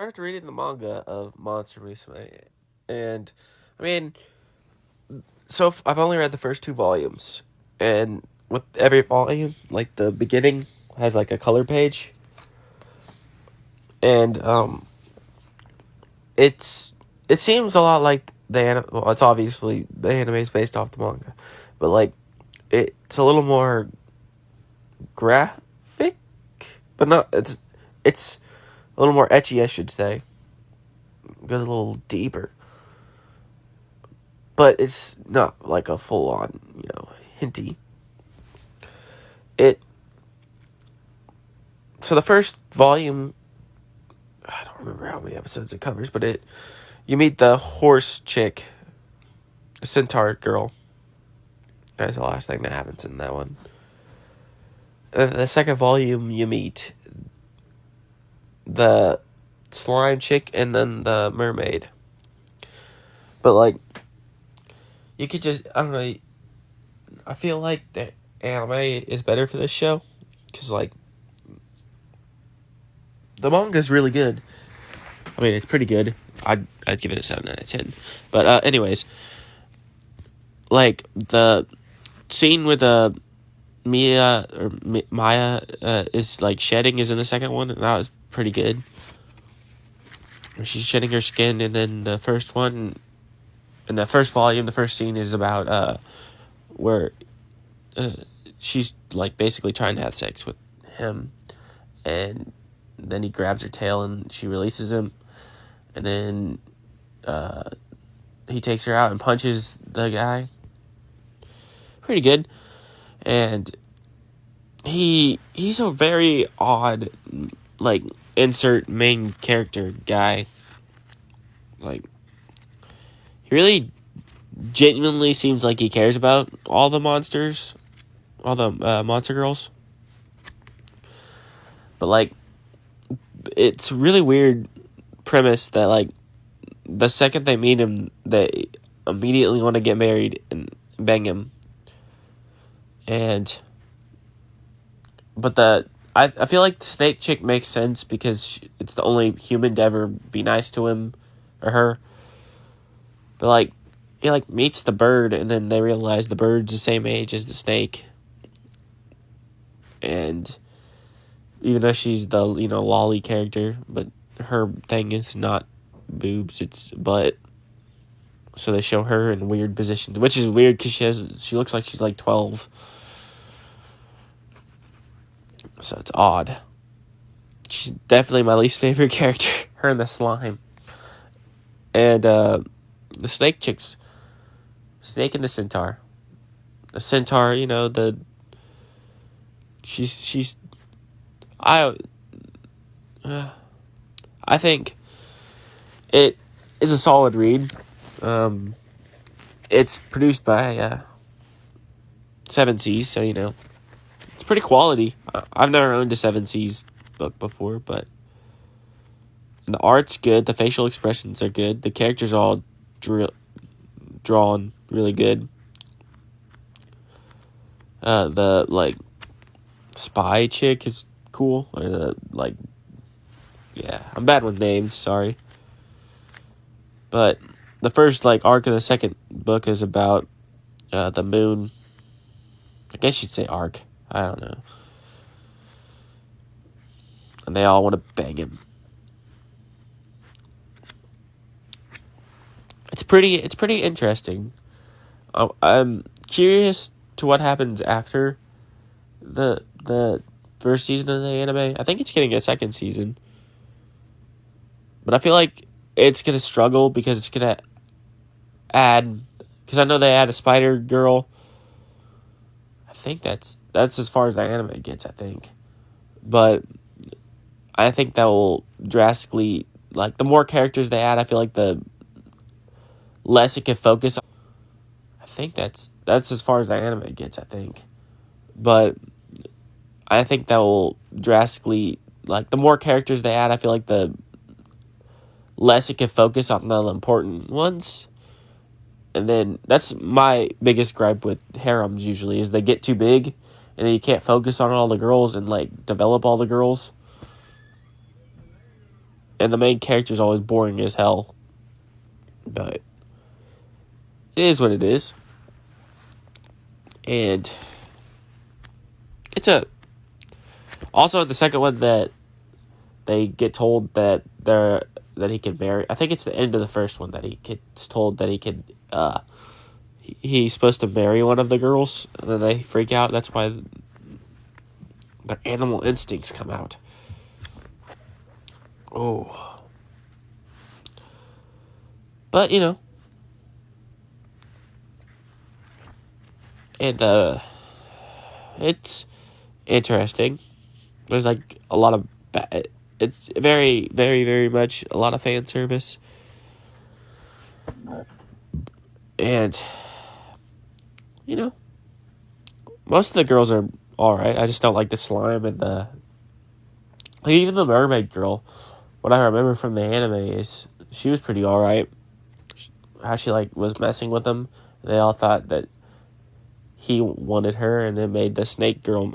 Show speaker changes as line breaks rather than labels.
started reading the manga of Monster Musume, and I mean, I've only read the first two volumes, and with every volume, like the beginning has like a color page, and it seems a lot like the anime. Well, it's obviously the anime is based off the manga, but like it's a little more graphic, but not it's a little more etchy, I should say. It goes a little deeper, but it's not like a full on, hinty. It so the first volume, I don't remember how many episodes it covers, but you meet the horse chick, centaur girl. That's the last thing that happens in that one. And the second volume, you meet the slime chick and then the mermaid. But like, you could just, I don't know. I feel like the anime is better for this show because like the manga is really good. I mean, it's pretty good. I'd give it a 7 out of 10. But anyways, like the scene with Maya is like shedding is in the second one, and that was pretty good. She's shedding her skin, and then the first one, in the first volume, the first scene is about where she's like basically trying to have sex with him, and then he grabs her tail and she releases him, and then he takes her out and punches the guy. Pretty good. And he's a very odd, like, insert main character guy. Like, he really genuinely seems like he cares about all the monsters, all the monster girls. But like, it's really weird premise that like the second they meet him, they immediately want to get married and bang him. But I feel like the snake chick makes sense because it's the only human to ever be nice to him or her. But like, he like meets the bird, and then they realize the bird's the same age as the snake. And even though she's the lolly character, but her thing is not boobs, it's butt. So they show her in weird positions, which is weird because she looks like she's like 12. So it's odd. She's definitely my least favorite character. Her and the slime. And the snake chicks. Snake and the centaur. The centaur, she's I think it is a solid read. It's produced by Seven Seas, so it's pretty quality. I've never owned a Seven Seas book before, but the art's good. The facial expressions are good. The characters are all drawn really good. The like spy chick is cool. I'm bad with names. Sorry, but the first arc of the second book is about the moon. I guess you'd say arc. I don't know. And they all want to bang him. It's pretty interesting. I'm curious to what happens after the first season of the anime. I think it's getting a second season. But I feel like it's going to struggle because it's going to add... Because I know they add a spider girl. I think that's as far as the anime gets, I think. But I think that will drastically... the more characters they add, I feel like the less it can focus on. I think that's as far as the anime gets, I think. But I think that will drastically... the more characters they add, I feel like the less it can focus on the important ones. And then that's my biggest gripe with harems usually, is they get too big and then you can't focus on all the girls and develop all the girls. And the main character is always boring as hell. But it is what it is. And it's a... Also, the second one that they get told that he can marry. I think it's the end of the first one that he gets told that he can... he's supposed to marry one of the girls. And then they freak out. That's why their animal instincts come out. Oh. But, you know. And, it's interesting. There's, like, a lot of... It's very, very, very much a lot of fan service. And, you know, most of the girls are alright. I just don't like the slime and even the mermaid girl. What I remember from the anime is she was pretty alright. How she, like, was messing with them. They all thought that he wanted her, and it made the snake girl